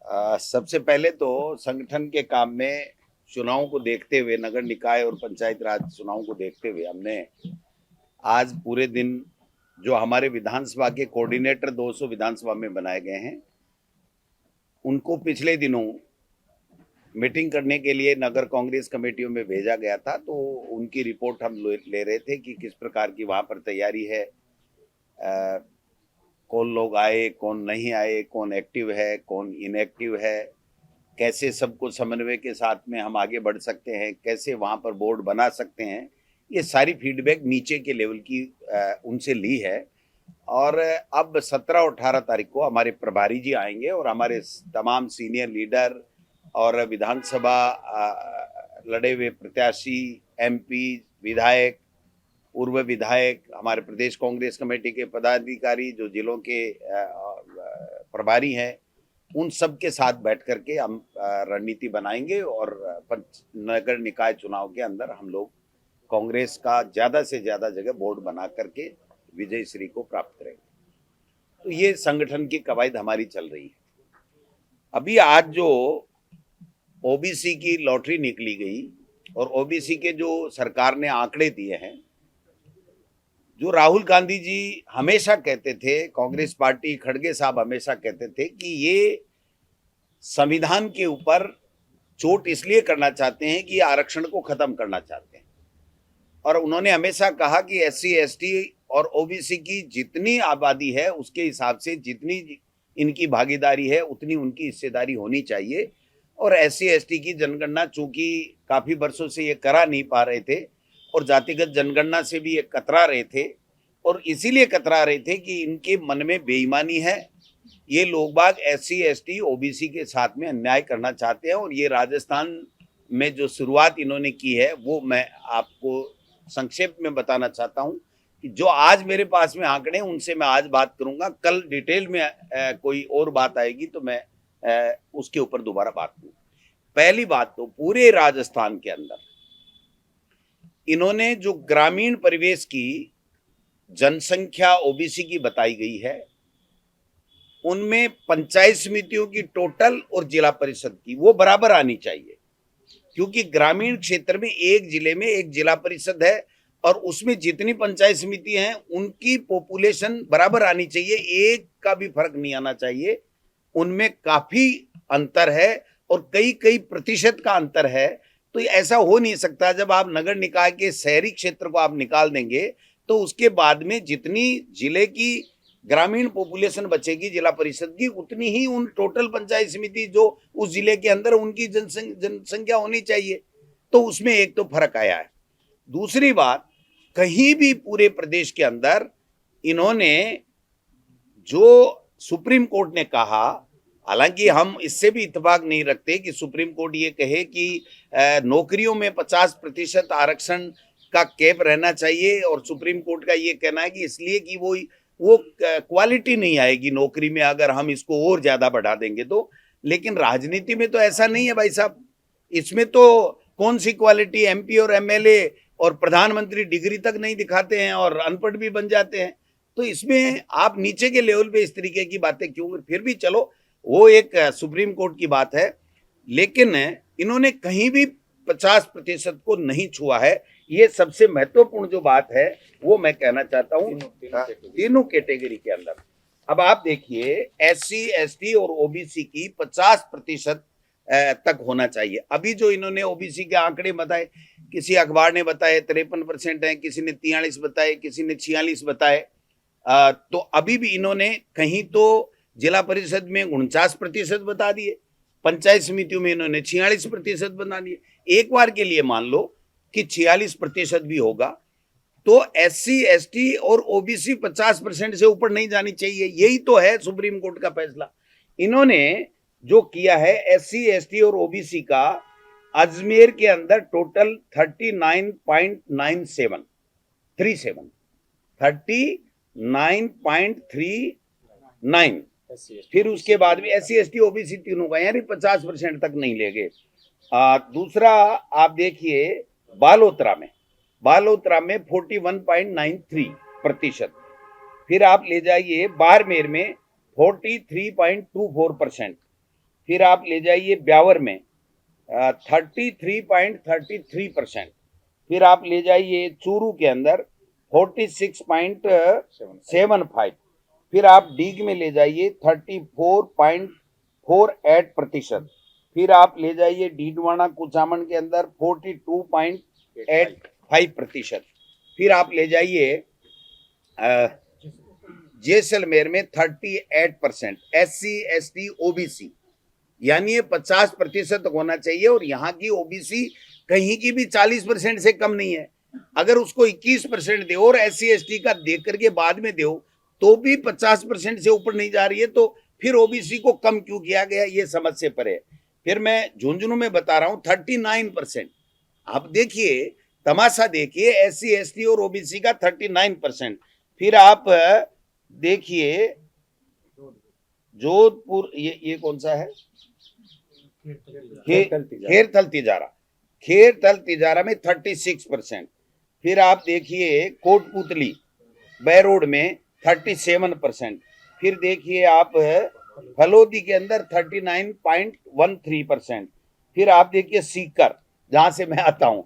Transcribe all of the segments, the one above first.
सबसे पहले तो संगठन के काम में चुनाव को देखते हुए, नगर निकाय और पंचायत राज चुनाव को देखते हुए हमने आज पूरे दिन जो हमारे विधानसभा के कोऑर्डिनेटर 200 विधानसभा में बनाए गए हैं, उनको पिछले दिनों मीटिंग करने के लिए नगर कांग्रेस कमेटियों में भेजा गया था। तो उनकी रिपोर्ट हम ले रहे थे कि किस प्रकार की वहाँ पर तैयारी है, कौन लोग आए, कौन नहीं आए, कौन एक्टिव है, कौन इनएक्टिव है, कैसे सबको समन्वय के साथ में हम आगे बढ़ सकते हैं, कैसे वहाँ पर बोर्ड बना सकते हैं। ये सारी फीडबैक नीचे के लेवल की उनसे ली है। और अब 17 और 18 तारीख को हमारे प्रभारी जी आएंगे और हमारे तमाम सीनियर लीडर और विधानसभा लड़े हुए प्रत्याशी, एमपी, विधायक, पूर्व विधायक, हमारे प्रदेश कांग्रेस कमेटी के पदाधिकारी, जो जिलों के प्रभारी हैं, उन सब के साथ बैठ करके हम रणनीति बनाएंगे और नगर निकाय चुनाव के अंदर हम लोग कांग्रेस का ज़्यादा से ज़्यादा जगह बोर्ड बना करके विजय श्री को प्राप्त करेंगे। तो ये संगठन की कवायद हमारी चल रही है। अभी आज जो ओबीसी की लॉटरी निकली गई और ओबीसी के जो सरकार ने आंकड़े दिए हैं, जो राहुल गांधी जी हमेशा कहते थे, कांग्रेस पार्टी खड़गे साहब हमेशा कहते थे कि ये संविधान के ऊपर चोट इसलिए करना चाहते हैं कि आरक्षण को खत्म करना चाहते हैं। और उन्होंने हमेशा कहा कि एससी, एसटी और ओबीसी की जितनी आबादी है उसके हिसाब से जितनी इनकी भागीदारी है उतनी उनकी हिस्सेदारी होनी चाहिए। और एससी, एसटी की जनगणना चूंकि काफी वर्षों से ये करा नहीं पा रहे थे और जातिगत जनगणना से भी ये कतरा रहे थे, और इसीलिए कतरा रहे थे कि इनके मन में बेईमानी है। ये लोग बाग एससी, एसटी, ओबीसी के साथ में अन्याय करना चाहते हैं। और ये राजस्थान में जो शुरुआत इन्होंने की है वो मैं आपको संक्षेप में बताना चाहता हूं कि जो आज मेरे पास में आंकड़े हैं उनसे मैं आज बात करूंगा। कल डिटेल में कोई और बात आएगी तो मैं उसके ऊपर दोबारा बात करूंगा। पहली बात तो पूरे राजस्थान के अंदर इन्होंने जो ग्रामीण परिवेश की जनसंख्या ओबीसी की बताई गई है, उनमें पंचायत समितियों की टोटल और जिला परिषद की वो बराबर आनी चाहिए, क्योंकि ग्रामीण क्षेत्र में एक जिले में एक जिला परिषद है और उसमें जितनी पंचायत समिति हैं उनकी पॉपुलेशन बराबर आनी चाहिए, एक का भी फर्क नहीं आना चाहिए। उनमें काफी अंतर है और कई कई प्रतिशत का अंतर है। तो ऐसा हो नहीं सकता। जब आप नगर निकाय के शहरी क्षेत्र को आप निकाल देंगे तो उसके बाद में जितनी जिले की ग्रामीण पॉपुलेशन बचेगी जिला परिषद की, उतनी ही उन टोटल पंचायत समिति जो उस जिले के अंदर उनकी जनसंख्या होनी चाहिए। तो उसमें एक तो फर्क आया है। दूसरी बात, कहीं भी पूरे प्रदेश के अंदर इन्होंने जो सुप्रीम कोर्ट ने कहा, हालांकि हम इससे भी इत्तेफाक नहीं रखते कि सुप्रीम कोर्ट ये कहे कि नौकरियों में 50% आरक्षण का कैप रहना चाहिए, और सुप्रीम कोर्ट का ये कहना है कि इसलिए कि वो क्वालिटी नहीं आएगी नौकरी में अगर हम इसको और ज्यादा बढ़ा देंगे तो। लेकिन राजनीति में तो ऐसा नहीं है भाई साहब। इसमें तो कौन सी क्वालिटी, एमपी और एमएलए और प्रधानमंत्री डिग्री तक नहीं दिखाते हैं और अनपढ़ भी बन जाते हैं। तो इसमें आप नीचे के लेवल पे इस तरीके की बातें क्यों? फिर भी चलो, वो एक सुप्रीम कोर्ट की बात है, लेकिन इन्होंने कहीं भी 50% को नहीं छुआ है। ये सबसे महत्वपूर्ण जो बात है वो मैं कहना चाहता हूँ तीनों कैटेगरी के अंदर। अब आप देखिए, एससी, एसटी और ओबीसी की 50% तक होना चाहिए। अभी जो इन्होंने ओबीसी के आंकड़े बताए, किसी अखबार ने बताए 53% है, किसी ने 43 बताए, किसी ने 46 बताए। तो अभी भी इन्होंने कहीं तो जिला परिषद में 49% बता दिए, पंचायत समितियों में इन्होंने 46% बना दिए। एक बार के लिए मान लो कि 46% भी होगा तो एससी, एसटी और ओबीसी 50% से ऊपर नहीं जानी चाहिए। यही तो है सुप्रीम कोर्ट का फैसला। इन्होंने जो किया है एससी, एसटी और ओबीसी का, अजमेर के अंदर टोटल 39.39, फिर उसके बाद भी एससी, एसटी, ओबीसी तीनों का, यानी 50% तक नहीं ले गए। दूसरा आप देखिए, बालोतरा में 41.93%। फिर आप ले जाइए बाड़मेर में 43.24%, फिर आप ले जाइए ब्यावर में 33.33%। फिर आप ले जाइए चूरू के अंदर 46.75। फिर आप डीग में ले जाइए 34.48%। फिर आप ले जाइए डीडवाना कुचामन के अंदर 42.85%। फिर आप ले जाइए जैसलमेर में 38%। SC ST OBC यानी ये 50% होना चाहिए, और यहाँ की ओबीसी कहीं की भी 40% से कम नहीं है। अगर उसको 21% दे और SC ST का दे करके बाद में दो तो भी 50% से ऊपर नहीं जा रही है, तो फिर ओबीसी को कम क्यों किया गया, ये समझ से परे है। फिर मैं झुंझुनू में बता रहा हूँ 39%। आप देखिए, तमाशा देखिए, SC ST और ओबीसी का 39%। फिर आप देखिए जोधपुर, ये कौन सा है, खेरथल तिजारा में 36%। फिर आप देखिए कोटपुतली बैरोड में 37%। फिर देखिए आप फलोदी के अंदर 39.13%। फिर आप देखिए सीकर, जहां से मैं आता हूं,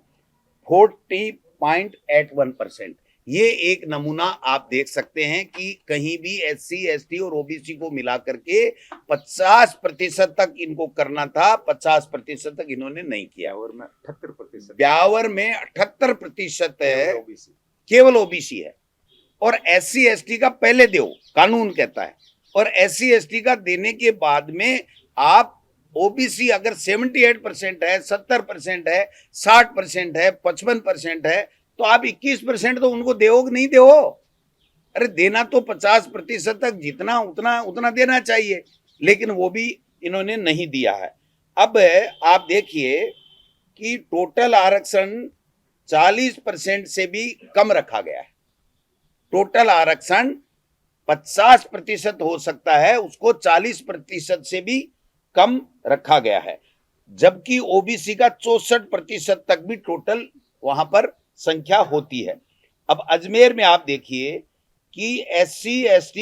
40.81%। ये एक नमूना आप देख सकते हैं कि कहीं भी SC ST और OBC को मिला करके 50% तक इनको करना था, 50% तक इन्होंने नहीं किया। और में 78%, ब्यावर में 78% है, केवल OBC है। और SC ST का पहले दो, कानून कहता है, और SC ST का देने के बाद में आप OBC अगर 78% है, 70% है, 60% है, 55% है, तो आप 21% तो उनको दो नहीं दो। अरे देना तो 50% तक जितना उतना देना चाहिए, लेकिन वो भी इन्होंने नहीं दिया है। अब आप देखिए कि टोटल आरक्षण 40% से भी कम रखा गया है। टोटल आरक्षण 50% हो सकता है, उसको 40% से भी कम रखा गया है, जबकि ओबीसी का 64% तक भी टोटल वहां पर संख्या होती है। अब अजमेर में आप देखिए कि SC ST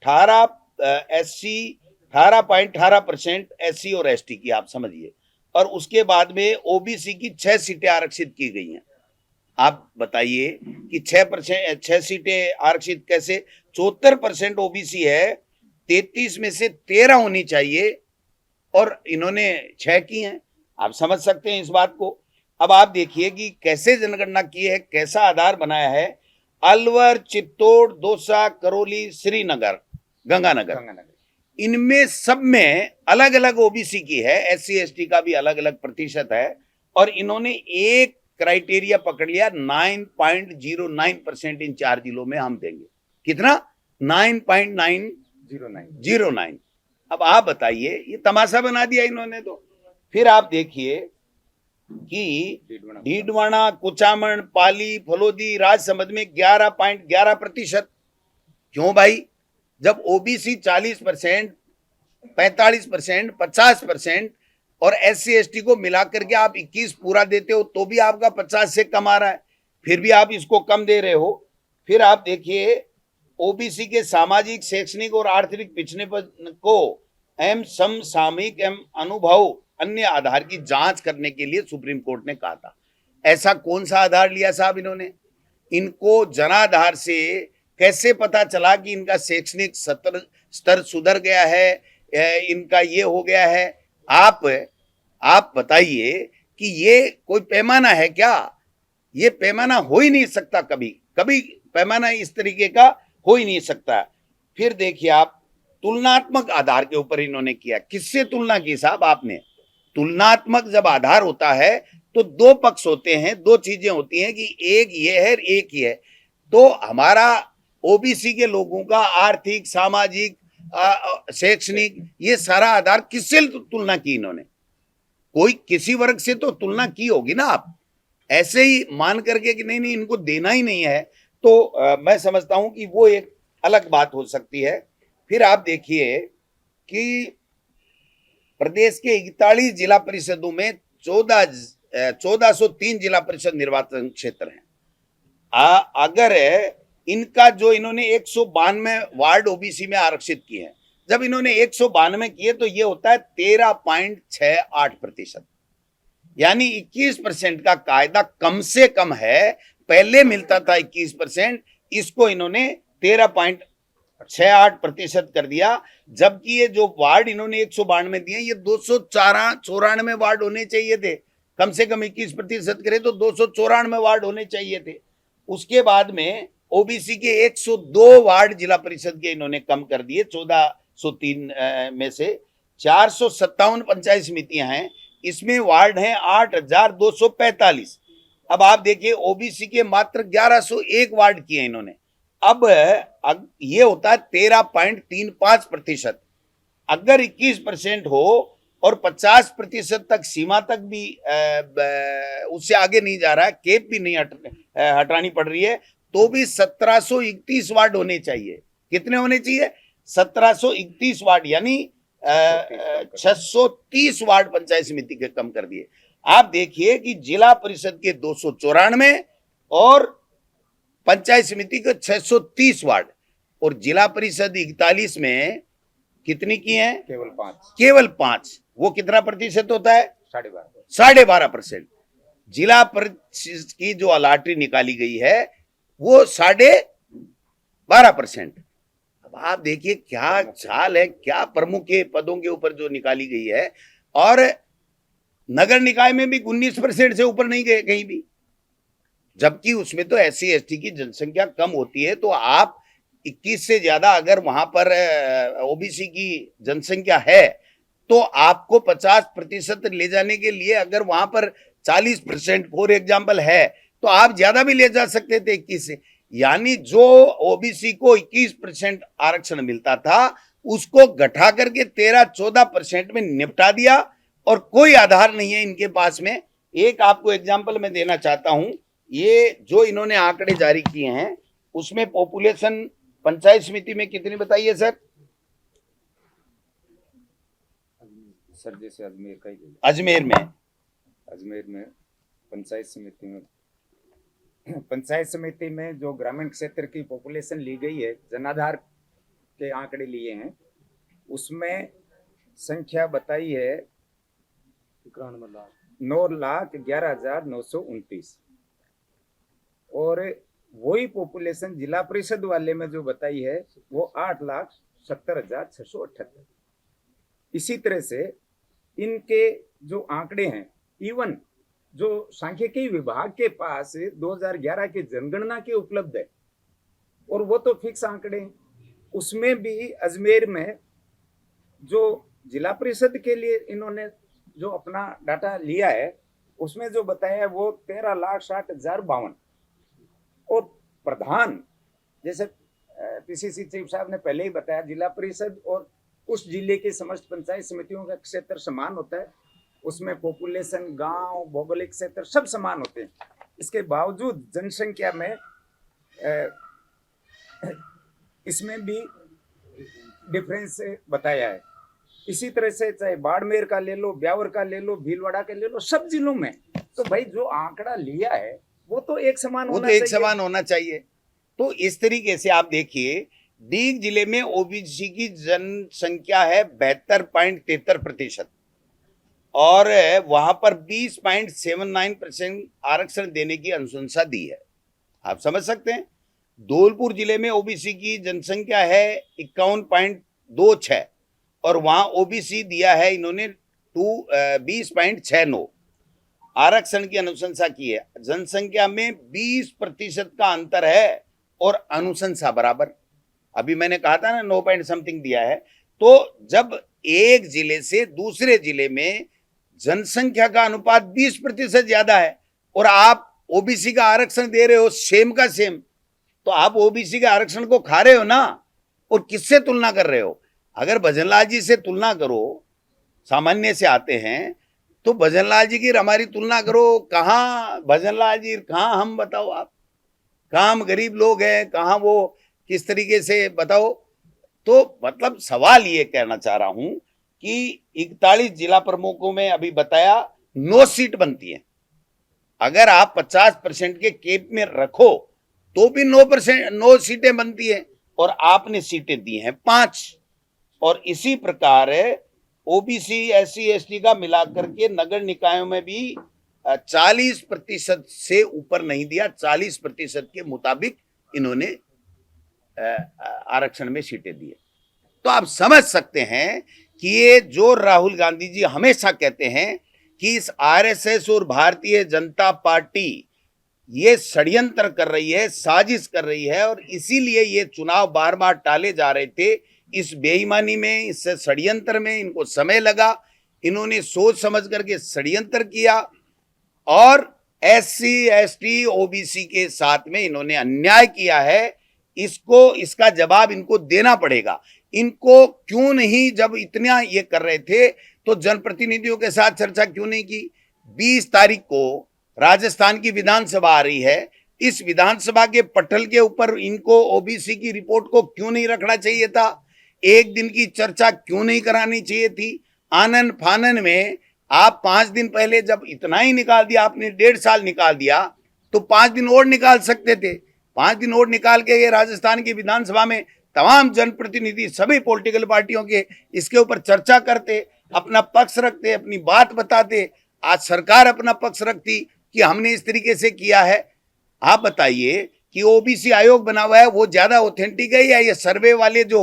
18.18% SC और ST की आप समझिए, और उसके बाद में OBC की 6 सीटें आरक्षित की गई हैं। आप बताइए कि 6 सीटें आरक्षित कैसे, 74% OBC है, 33 में से 13 होनी चाहिए, और इन्होंने 6 की हैं। आप समझ सकते हैं इस बात को। अब आप देखिए कि कैसे जनगणना की है, कैसा आधार बनाया है। अलवर, चित्तौड़, दौसा, करौली, श्रीनगर, गंगानगर, इनमें सब में अलग अलग ओबीसी की है, SC ST का भी अलग अलग प्रतिशत है, और इन्होंने एक क्राइटेरिया पकड़ लिया, 9.09% इन 4 जिलों में हम देंगे। कितना? 9.909। अब आप बताइए, ये तमाशा बना दिया इन्होंने तो। फिर आप देखिए कि डीडवाना, कुचामन, पाली, फलोदी, राजसमंद में 11.11%। क्यों भाई? जब ओबीसी 40%, 45%, 50% और SC ST को मिलाकर के आप 21 पूरा देते हो तो भी आपका 50 से कम आ रहा है, फिर भी आप इसको कम दे रहे हो। फिर आप देखिए ओबीसी के सामाजिक, शैक्षणिक और आर्थिक पिछड़ेपन को एवं समसामयिक एवं अनुभव अन्य आधार की जांच करने के लिए सुप्रीम कोर्ट ने कहा था। ऐसा कौन सा आधार लिया साहब इन्होंने? इनको जनाधार से कैसे पता चला कि इनका शैक्षणिक स्तर सुधर गया है, इनका ये हो गया है? आप बताइए कि ये कोई पैमाना है क्या? ये पैमाना हो ही नहीं सकता, कभी पैमाना इस तरीके का हो ही नहीं सकता। फिर देखिए आप तुलनात्मक आधार के ऊपर इन्होंने किया। किससे तुलना की साहब आपने? तुलनात्मक जब आधार होता है तो 2 पक्ष होते हैं, 2 चीजें होती हैं कि एक ये है, एक ये है। तो हमारा ओबीसी के लोगों का आर्थिक, सामाजिक, शैक्षणिक, ये सारा आधार किससे तुलना की इन्होंने? कोई किसी वर्ग से तो तुलना की होगी ना। आप ऐसे ही मान करके कि नहीं इनको देना ही नहीं है, तो मैं समझता हूं कि वो एक अलग बात हो सकती है। फिर आप देखिए कि प्रदेश के 41 जिला परिषदों में 1403 जिला परिषद निर्वाचन क्षेत्र हैं। अगर इनका जो इन्होंने 192 वार्ड ओबीसी में आरक्षित किए हैं, जब इन्होंने 192 किए तो ये होता है 13.68%, यानी 21% का कायदा कम से कम है। पहले मिलता था 21%, इसको इन्होंने 13.68% कर दिया। जबकि ये जो वार्ड इन्होंने 192 दिए, ये 294 वार्ड होने चाहिए थे। कम से कम 21% करे तो 294 वार्ड होने चाहिए थे। उसके बाद में ओबीसी के 102 वार्ड जिला परिषद के इन्होंने कम कर दिए। 1403 में से 457 पंचायत समितियां हैं, इसमें वार्ड हैं 8245। अब आप देखिए ओबीसी के मात्र 1101 वार्ड किए इन्होंने। अब ये होता है 13.35%। अगर 21% हो और 50% तक सीमा तक भी उससे आगे नहीं जा रहा है, केप भी नहीं हटानी पड़ रही है, तो भी 1731 वार्ड होने चाहिए। कितने होने चाहिए? 1731 वार्ड, यानी 630 वार्ड पंचायत समिति के कम कर दिए। आप देखिए कि जिला परिषद के 294 और पंचायत समिति के 630 वार्ड, और जिला परिषद 41 में कितनी की है? केवल 5। वो कितना प्रतिशत होता है? 12.5%। जिला परिषद की जो अलाटरी निकाली गई है वो 12.5%। अब आप देखिए क्या चाल है, क्या प्रमुख के पदों के ऊपर जो निकाली गई है। और नगर निकाय में भी 19% से ऊपर नहीं गए कहीं भी, जबकि उसमें तो SC ST की जनसंख्या कम होती है। तो आप 21 से ज्यादा अगर वहां पर ओबीसी की जनसंख्या है तो आपको 50% ले जाने के लिए अगर वहां पर 40% फॉर एग्जाम्पल है तो आप ज्यादा भी ले जा सकते थे 21 से। यानी जो ओबीसी को 21% आरक्षण मिलता था उसको घटा करके 13-14% में निपटा दिया, और कोई आधार नहीं है इनके पास में। एक आपको एग्जाम्पल मैं देना चाहता हूं, ये जो इन्होंने आंकड़े जारी किए हैं उसमें पॉपुलेशन पंचायत समिति में कितनी बताइए सर? सर जैसे अजमेर का ही, अजमेर में पंचायत समिति में जो ग्रामीण क्षेत्र की पॉपुलेशन ली गई है, जनाधार के आंकड़े लिए हैं, उसमें संख्या बताई है 9,11,929, और वही पॉपुलेशन जिला परिषद वाले में जो बताई है वो 8,70,678। इसी तरह से इनके जो आंकड़े हैं, इवन जो सांख्यिकी विभाग के पास 2011 के जनगणना के उपलब्ध है, और वो तो फिक्स आंकड़े हैं। उसमें भी अजमेर में जो जिला परिषद के लिए इन्होंने जो अपना डाटा लिया है उसमें जो बताया है वो 13,60,052, और प्रधान जैसे पीसीसी चीफ साहब ने पहले ही बताया, जिला परिषद और उस जिले के समस्त पंचायत समितियों का क्षेत्र समान होता है, उसमें पॉपुलेशन, गांव, भौगोलिक क्षेत्र सब समान होते हैं। इसके बावजूद जनसंख्या में इसमें भी डिफरेंस बताया है। इसी तरह से चाहे बाड़मेर का ले लो, ब्यावर का ले लो, भीलवाड़ा का ले लो, सब जिलों में तो भाई जो आंकड़ा लिया है वो तो एक समान होना चाहिए। तो इस तरीके से आप देखिए डीग जिले में ओबीसी की जनसंख्या है 72.73%, और वहां पर 20.79% आरक्षण देने की अनुशंसा दी है। आप समझ सकते हैं। धौलपुर जिले में ओबीसी की जनसंख्या है 51.26, और वहां ओबीसी दिया है इन्होंने 20.69 आरक्षण की अनुशंसा की है। जनसंख्या में 20% का अंतर है और अनुशंसा बराबर। अभी मैंने कहा था ना 9 पॉइंट समथिंग दिया है। तो जब एक जिले से दूसरे जिले में जनसंख्या का अनुपात 20% ज्यादा है और आप ओबीसी का आरक्षण दे रहे हो सेम का सेम, तो आप ओबीसी के आरक्षण को खा रहे हो ना, और किससे तुलना कर रहे हो? अगर भजनलाल जी से तुलना करो, सामान्य से आते हैं, तो भजनलाल जी की हमारी तुलना करो। कहाँ भजनलाल जी, कहाँ हम, बताओ आप, कहाँ हम गरीब लोग हैं, कहाँ वो किस तरीके से, बताओ। तो मतलब सवाल ये कहना चाह रहा हूं कि 41 जिला प्रमुखों में अभी बताया 9 सीट बनती है। अगर आप 50% के केप में रखो तो भी 9 सीटें बनती है, और आपने सीटें दी हैं 5, और इसी प्रकार ओबीसी SC ST का मिलाकर के नगर निकायों में भी 40% से ऊपर नहीं दिया, 40% के मुताबिक इन्होंने आरक्षण में सीटें दी। तो आप समझ सकते हैं कि ये जो राहुल गांधी जी हमेशा कहते हैं कि इस RSS और भारतीय जनता पार्टी ये षड्यंत्र कर रही है, साजिश कर रही है, और इसीलिए ये चुनाव बार बार टाले जा रहे थे। इस बेईमानी में, इस षड्यंत्र में इनको समय लगा, इन्होंने सोच समझ करके षड्यंत्र किया और SC ST OBC के साथ में इन्होंने अन्याय किया है। इसका जवाब इनको देना पड़ेगा। इनको क्यों नहीं, जब इतना ये कर रहे थे तो जनप्रतिनिधियों के साथ चर्चा क्यों नहीं की? 20 तारीख को राजस्थान की विधानसभा आ रही है, इस विधानसभा के पटल के ऊपर इनको OBC की रिपोर्ट को क्यों नहीं रखना चाहिए था? एक दिन की चर्चा क्यों नहीं करानी चाहिए थी? आनन फानन में आप 5 दिन पहले जब इतना ही निकाल दिया, आपने 1.5 साल निकाल दिया, तो 5 दिन और निकाल सकते थे। 5 दिन और निकाल के ये राजस्थान की विधानसभा में तमाम जनप्रतिनिधि सभी पॉलिटिकल पार्टियों के इसके ऊपर चर्चा करते, अपना पक्ष रखते, अपनी बात बताते। आज सरकार अपना पक्ष रखती कि हमने इस तरीके से किया है। आप बताइए कि OBC आयोग बना हुआ है वो ज्यादा ऑथेंटिक है या ये सर्वे वाले जो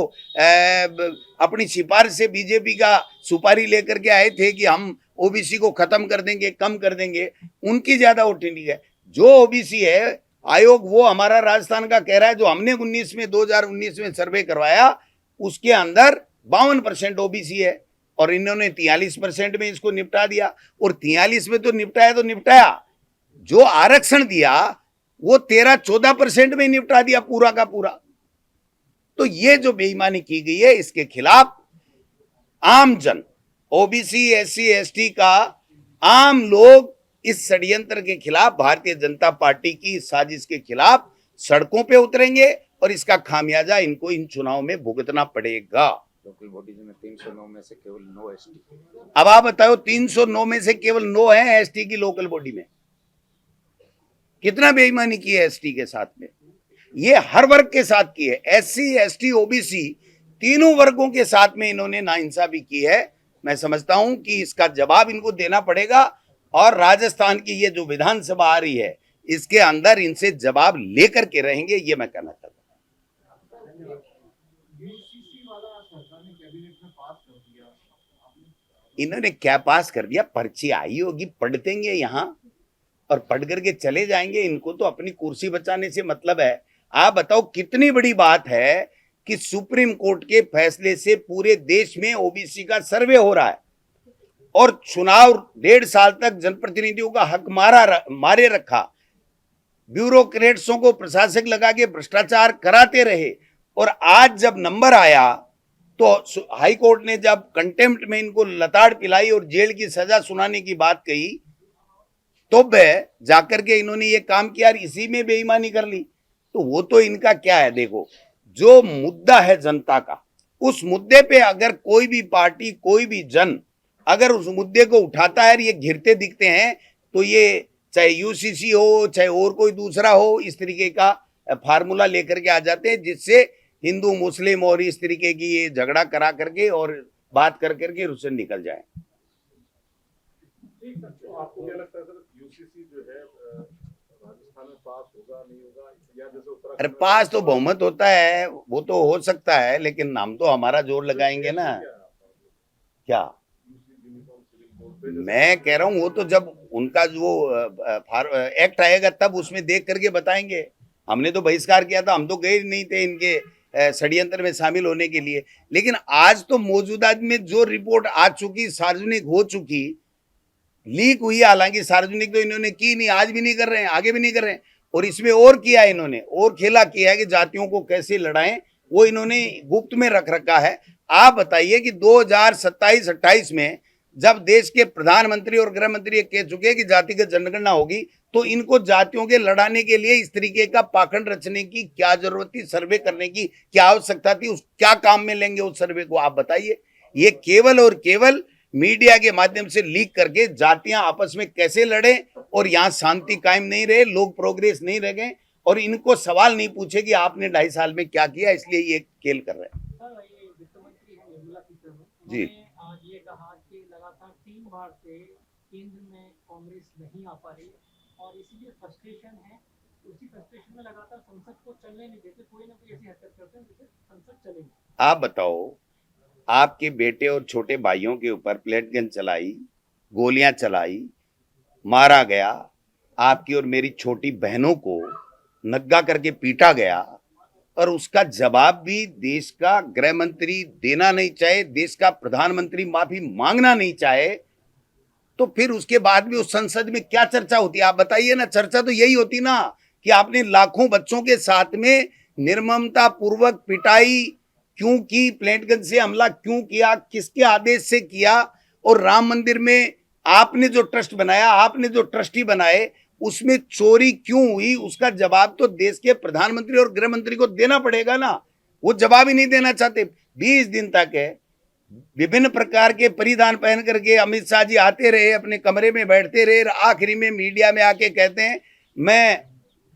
अपनी सिफारिश से बीजेपी का सुपारी लेकर के आए थे कि हम OBC को खत्म कर देंगे, कम कर देंगे, उनकी ज्यादा ऑथेंटिक है? जो OBC है आयोग वो हमारा राजस्थान का कह रहा है, जो हमने 2019 में सर्वे करवाया उसके अंदर 52% OBC है और इन्होंने 43% में इसको निपटा दिया। और 43 में तो निपटाया, जो आरक्षण दिया वो 13-14% में निपटा दिया पूरा का पूरा। तो ये जो बेईमानी की गई है इसके खिलाफ आम जन, OBC SC ST का आम लोग इस षड्यंत्र के खिलाफ, भारतीय जनता पार्टी की साजिश के खिलाफ सड़कों पे उतरेंगे और इसका खामियाजा इनको इन चुनाव में भुगतना पड़ेगा। लोकल बॉडीज में 309 में से केवल 9 ST। अब आप बताओ 309 में से केवल 9 है ST की लोकल बॉडी में। कितना बेईमानी की है ST के साथ में? ये हर वर्ग के साथ की है, SC ST OBC तीनों वर्गों के साथ में इन्होंने नाइंसाफी की है। मैं समझता हूं कि इसका जवाब इनको देना पड़ेगा और राजस्थान की ये जो विधानसभा आ रही है इसके अंदर इनसे जवाब लेकर के रहेंगे, ये मैं कहना चाहता हूं। इन्होंने क्या पास कर दिया? पर्ची आई होगी, पढ़ देंगे यहां और पढ़ करके चले जाएंगे। इनको तो अपनी कुर्सी बचाने से मतलब है। आप बताओ कितनी बड़ी बात है कि सुप्रीम कोर्ट के फैसले से पूरे देश में OBC का सर्वे हो रहा है और चुनाव 1.5 साल तक जनप्रतिनिधियों का हक मारे रखा, ब्यूरोक्रेट्सों को प्रशासक लगा के भ्रष्टाचार कराते रहे, और आज जब नंबर आया तो हाई कोर्ट ने जब कंटेम्प्ट में इनको लताड़ पिलाई और जेल की सजा सुनाने की बात कही, तो जाकर के इन्होंने ये काम किया, इसी में बेईमानी कर ली। तो वो तो इनका क्या है, देखो जो मुद्दा है जनता का, उस मुद्दे पे अगर कोई भी पार्टी, कोई भी जन अगर उस मुद्दे को उठाता है और ये घिरते दिखते हैं, तो ये चाहे UCC हो चाहे और कोई दूसरा हो, इस तरीके का फार्मूला लेकर के आ जाते हैं जिससे हिंदू मुस्लिम और इस तरीके की ये झगड़ा करा करके और बात कर करके उससे निकल जाए। तो आपको क्या लगता है सर, UCC जो है राजस्थान में पास होगा नहीं होगा, या जैसे उत्तराखंड? अरे पास तो बहुमत होता है, वो तो हो सकता है, लेकिन हम तो हमारा जोर लगाएंगे ना। क्या मैं कह रहा हूं, वो तो जब उनका जो एक्ट आएगा तब उसमें देख करके बताएंगे। हमने तो बहिष्कार किया था, हम तो गए नहीं थे इनके षड्यंत्र में शामिल होने के लिए। लेकिन आज तो मौजूदा में जो रिपोर्ट आ चुकी, सार्वजनिक हो चुकी, लीक हुई, हालांकि सार्वजनिक तो इन्होंने की नहीं, आज भी नहीं कर रहे हैं, आगे भी नहीं कर रहे हैं। और इसमें और किया इन्होंने, और खेला किया है कि जातियों को कैसे लड़ाएं, वो इन्होंने गुप्त में रख रखा है। आप बताइए कि 2027-28 में जब देश के प्रधानमंत्री और गृह मंत्री ये कह चुके हैं कि जातिगत जनगणना होगी, तो इनको जातियों के लड़ाने के लिए इस तरीके का पाखंड रचने की क्या जरूरत थी? सर्वे करने की क्या आवश्यकता थी? उस क्या काम में लेंगे उस सर्वे को? आप बताइए। ये केवल और केवल मीडिया के माध्यम से लीक करके जातियां आपस में कैसे लड़े और यहाँ शांति कायम नहीं रहे, लोग प्रोग्रेस नहीं रह गए, और इनको सवाल नहीं पूछे कि आपने 2.5 साल में क्या किया, इसलिए ये खेल कर रहे हैं। जी। उन्होंने आज ये कहा कि लगातार 3 बार से केंद्र में कांग्रेस नहीं आ पा रही और इसीलिए फ्रस्ट्रेशन है। उसी फ्रस्ट्रेशन में लगातार संसद को चलने नहीं देते, कोई ना कोई ऐसी हरकत करते हैं जिससे संसद चलेगी। आप बताओ, आपके बेटे और छोटे भाइयों के ऊपर प्लेट गन चलाई, गोलियां चलाई, मारा गया, आपकी और मेरी छोटी बहनों को नग्गा करके पीटा गया, और उसका जवाब भी देश का गृह मंत्री देना नहीं चाहे, देश का प्रधानमंत्री माफी मांगना नहीं चाहे, तो फिर उसके बाद भी उस संसद में क्या चर्चा होती है? आप बताइए ना। चर्चा तो यही होती ना कि आपने लाखों बच्चों के साथ में निर्ममता पूर्वक पिटाई क्यों की, प्लेट गन से हमला क्यों किया, किसके आदेश से किया, और राम मंदिर में आपने जो ट्रस्ट बनाया, आपने जो ट्रस्टी बनाए, उसमें चोरी क्यों हुई? उसका जवाब तो देश के प्रधानमंत्री और गृह मंत्री को देना पड़ेगा ना। वो जवाब ही नहीं देना चाहते। 20 दिन तक है, विभिन्न प्रकार के परिधान पहन करके अमित शाह जी आते रहे, अपने कमरे में बैठते रहे, आखिरी में मीडिया में आके कहते हैं मैं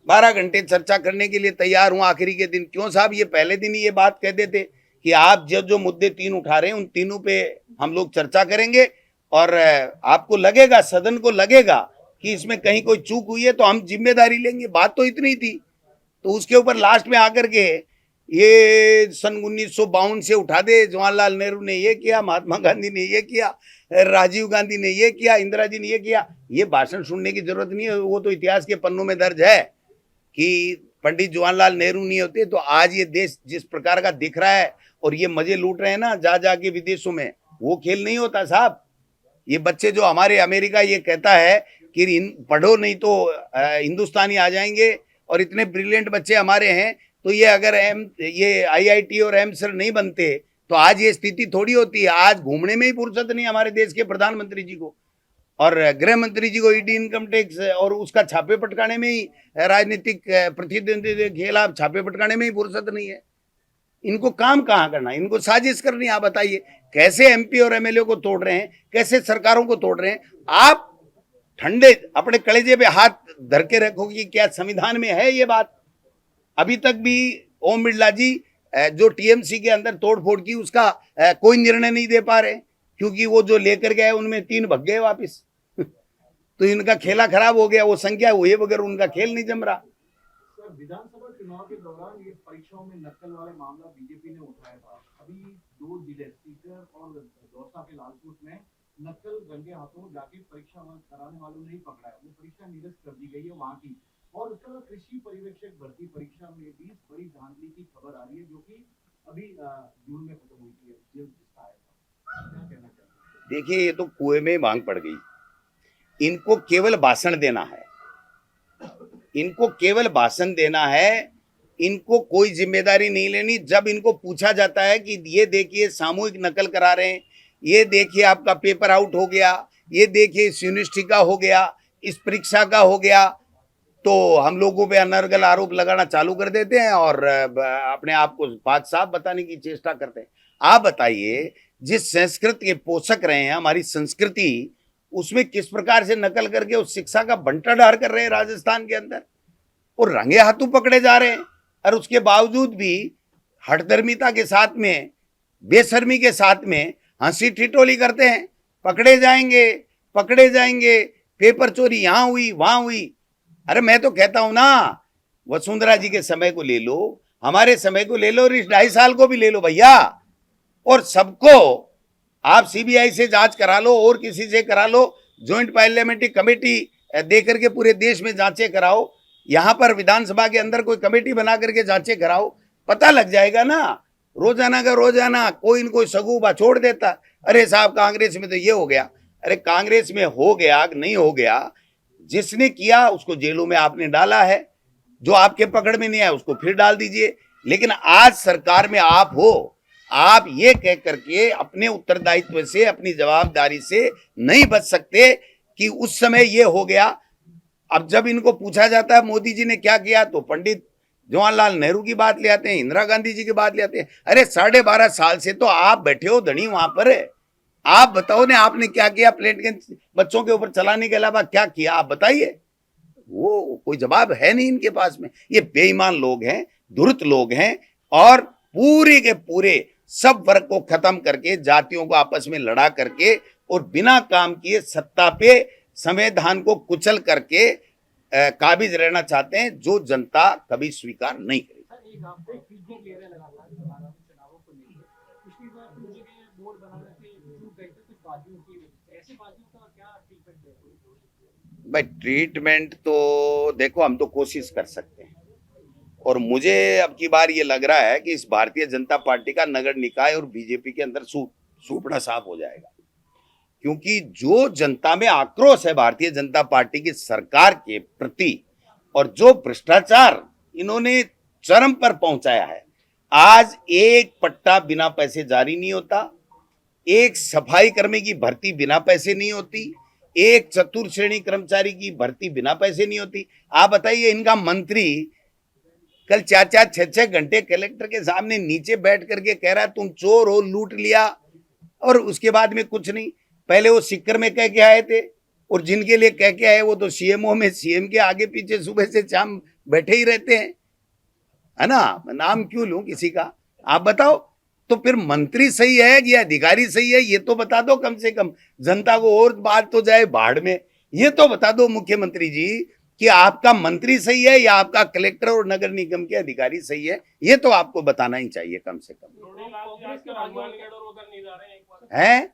12 घंटे चर्चा करने के लिए तैयार हूं आखिरी के दिन। क्यों साहब? ये पहले दिन ही ये बात कह देते कि आप जो मुद्दे 3 उठा रहे हैं उन तीनों पे हम लोग चर्चा करेंगे, और आपको लगेगा, सदन को लगेगा कि इसमें कहीं कोई चूक हुई है तो हम जिम्मेदारी लेंगे। बात तो इतनी थी। तो उसके ऊपर लास्ट में आकर के ये सन 1952 से उठा दे, जवाहरलाल नेहरू ने ये किया, महात्मा गांधी ने ये किया, राजीव गांधी ने ये किया, इंदिरा जी ने ये किया। ये भाषण सुनने की जरूरत नहीं है, वो तो इतिहास के पन्नों में दर्ज है कि पंडित जवाहरलाल नेहरू नहीं होते तो आज ये देश जिस प्रकार का दिख रहा है और ये मजे लूट रहे हैं ना जा जाके विदेशों में, वो खेल नहीं होता साहब। ये बच्चे जो हमारे, अमेरिका ये कहता है कि पढ़ो नहीं तो हिंदुस्तानी आ जाएंगे, और इतने ब्रिलियंट बच्चे हमारे हैं, तो ये अगर ये आईआईटी और एम्स नहीं बनते तो आज ये स्थिति थोड़ी होती है। आज घूमने में ही फुर्सत नहीं हमारे देश के प्रधानमंत्री जी को, और गृह मंत्री जी को ईडी इनकम टैक्स और उसका छापे पटकाने में ही, राजनीतिक प्रतिद्वंदी के खिलाफ छापे पटकाने में ही फुर्सत नहीं है। इनको काम कहाँ करना है? इनको साजिश करनी है। आप बताइए कैसे एमपी और एमएलए को तोड़ रहे हैं, कैसे सरकारों को तोड़ रहे हैं। आप ठंडे अपने कलेजे पे हाथ धर के रखो कि क्या संविधान में है ये बात? अभी तक भी ओम बिरला जी जो टीएमसी के अंदर तोड़फोड़ की उसका कोई निर्णय नहीं दे पा रहे, क्योंकि वो जो लेकर गए उनमें 3 भग गए वापिस। तो इनका खेला खराब हो गया, वो संख्या हुए बगैर उनका खेल नहीं जम रहा। सर, विधानसभा चुनाव के दौरान ये परीक्षाओं में नकल वाले मामला बीजेपी ने उठाया था। अभी 2 जिले सीकर और दौसा के लालकोट में नकल रंगे हाथों जाके परीक्षा कराने वालों ने ही पकड़ा है। वो परीक्षा निरस्त कर दी गई है वहां की। और उसके बाद कृषि पर्यवेक्षक भर्ती परीक्षा में भी बड़ी धांधली की खबर आ रही है, जो कि अभी जून में खत्म हुई थी। जिसका क्या कहना चाहिए? देखिए, ये तो कुएं में मांग पड़ गई। इनको केवल भाषण देना है, इनको केवल भाषण देना है, इनको कोई जिम्मेदारी नहीं लेनी। जब इनको पूछा जाता है कि ये देखिए सामूहिक नकल करा रहे हैं, ये देखिए आपका पेपर आउट हो गया, ये देखिए इस यूनिवर्सिटी का हो गया, इस परीक्षा का हो गया, तो हम लोगों पे अनर्गल आरोप लगाना चालू कर देते हैं और अपने आप को बात साफ बताने की चेष्टा करते हैं। आप बताइए, जिस संस्कृति के पोषक रहे हैं, हमारी संस्कृति, उसमें किस प्रकार से नकल करके उस शिक्षा का बंटाढार कर रहे हैं राजस्थान के अंदर, और रंगे हाथों पकड़े जा रहे हैं। और उसके बावजूद भी हठधर्मिता के साथ में, बेशर्मी के साथ में हंसी ठिठोली करते हैं। पकड़े जाएंगे, पकड़े जाएंगे, पेपर चोरी यहाँ हुई वहां हुई। अरे मैं तो कहता हूं ना, वसुंधरा जी के समय को ले लो, हमारे समय को ले लो, और इस 2.5 साल को भी ले लो भैया, और सबको आप सीबीआई से जांच करा लो और किसी से करा लो, ज्वाइंट पार्लियामेंट्री कमेटी दे करके पूरे देश में जांचें कराओ, यहाँ पर विधानसभा के अंदर कोई कमेटी बना करके जांचें कराओ, पता लग जाएगा ना। रोजाना का रोजाना कोई न कोई सगुबा छोड़ देता, अरे साहब कांग्रेस में तो ये हो गया। अरे कांग्रेस में हो गया नहीं हो गया, जिसने किया उसको जेलों में आपने डाला है, जो आपके पकड़ में नहीं आया उसको फिर डाल दीजिए। लेकिन आज सरकार में आप हो, आप ये कह करके अपने उत्तरदायित्व से, अपनी जवाबदारी से नहीं बच सकते कि उस समय ये हो गया। अब जब इनको पूछा जाता है मोदी जी ने क्या किया, तो पंडित जवाहरलाल नेहरू की बात ले आते हैं, इंदिरा गांधी जी की बात ले आते हैं। अरे 12.5 साल से तो आप बैठे हो धनी वहां पर, आप बताओ ने आपने क्या किया? प्लेट गन बच्चों के ऊपर चलाने के अलावा क्या किया? आप बताइए। वो कोई जवाब है नहीं इनके पास में। ये बेईमान लोग हैं, धूर्त लोग हैं, और पूरे के पूरे सब वर्ग को खत्म करके, जातियों को आपस में लड़ा करके और बिना काम किए सत्ता पे संविधान को कुचल करके काबिज रहना चाहते हैं, जो जनता कभी स्वीकार नहीं करेगी। सर एक आपको फीडबैक ले रहे हैं लगातार आगामी चुनावों को लेकर, पिछली बार कुछ जगह बोर्ड बनाने से चूक गए थे कुछ बाजियों की वजह से, ऐसे बाजियों का क्या ट्रीटमेंट देते? भाई ट्रीटमेंट तो देखो, हम तो कोशिश कर सकते हैं, और मुझे अब की बार ये लग रहा है कि इस भारतीय जनता पार्टी का नगर निकाय और बीजेपी के अंदर सूपड़ा साफ हो जाएगा, क्योंकि जो जनता में आक्रोश है भारतीय जनता पार्टी की सरकार के प्रति, और जो भ्रष्टाचार इन्होंने चरम पर पहुंचाया है। आज एक पट्टा बिना पैसे जारी नहीं होता, एक सफाई कर्मी की भर्ती बिना पैसे नहीं होती, एक चतुर्थ श्रेणी कर्मचारी की भर्ती बिना पैसे नहीं होती। आप बताइए, इनका मंत्री कल 4-4, 6-6 घंटे कलेक्टर के सामने नीचे बैठ करके कह रहा है तुम चोर हो, लूट लिया, और उसके बाद में कुछ नहीं। पहले वो सिक्कर में कह के आए थे, और जिनके लिए कह के आए वो तो सीएमओ में सीएम के आगे पीछे सुबह से शाम बैठे ही रहते हैं, है ना। नाम क्यों लूं किसी का, आप बताओ। तो फिर मंत्री सही है या अधिकारी सही है, ये तो बता दो कम से कम जनता को, और बात तो जाए बाढ़ में। ये तो बता दो मुख्यमंत्री जी कि आपका मंत्री सही है या आपका कलेक्टर और नगर निगम के अधिकारी सही है, ये तो आपको बताना ही चाहिए कम से कम, है।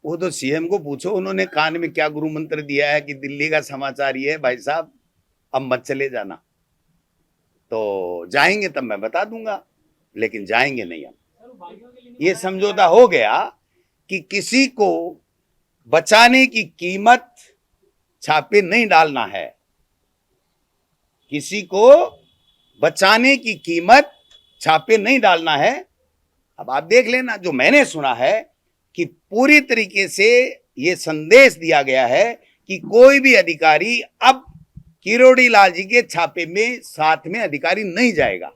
वो तो सीएम को पूछो, उन्होंने कान में क्या गुरु मंत्र दिया है कि दिल्ली का समाचार ये है भाई साहब, अब मत चले जाना। तो जाएंगे तब मैं बता दूंगा, लेकिन जाएंगे नहीं हम। ये समझौता हो गया कि किसी को बचाने की कीमत छापे नहीं डालना है, किसी को बचाने की कीमत छापे नहीं डालना है। अब आप देख लेना, जो मैंने सुना है कि पूरी तरीके से ये संदेश दिया गया है कि कोई भी अधिकारी अब किरोड़ी लाल जी के छापे में साथ में अधिकारी नहीं जाएगा।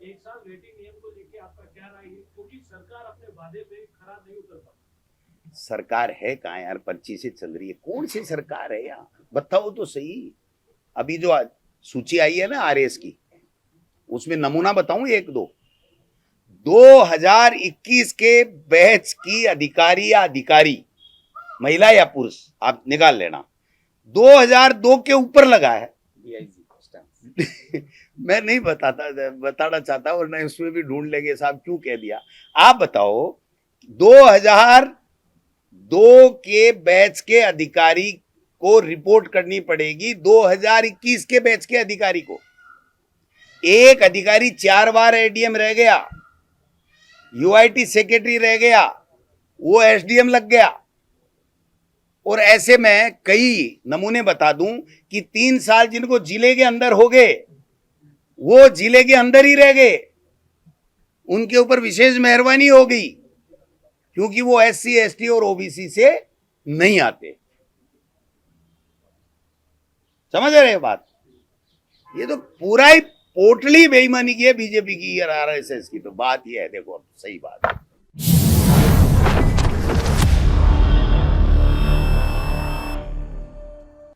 एक साल वेटिंग नियम को लेकर आपका क्या राय है, क्योंकि सरकार अपने वादे पे खरा नहीं उतर पाती। सरकार है कहाँ यार, पर्ची से चल रही है, कौन सी सरकार है यार, बताओ तो सही। अभी जो सूची आई है ना आरएस की, उसमें नमूना बताऊं एक दो। 2021 के बैच की अधिकारी या अधिकारी, महिला या पुरुष, आप निकाल लेना, 2002 के ऊपर लगा है। मैं नहीं बताना चाहता, और नहीं उसमें भी ढूंढ लेंगे साहब क्यों कह दिया। आप बताओ, 2002 के बैच के अधिकारी को रिपोर्ट करनी पड़ेगी 2021 के बैच के अधिकारी को। एक अधिकारी 4 बार एडीएम रह गया, यूआईटी सेक्रेटरी रह गया, वो एसडीएम लग गया। और ऐसे में कई नमूने बता दूं कि 3 साल जिनको जिले के अंदर हो गए, वो जिले के अंदर ही रह गए, उनके ऊपर विशेष मेहरबानी हो गई, क्योंकि वो एससी, एसटी और ओबीसी से नहीं आते। समझ रहे हैं बात। ये तो पूरा ही पोटली बेईमानी की है बीजेपी की और आरएसएस की, तो बात ये है, देखो अब सही बात है।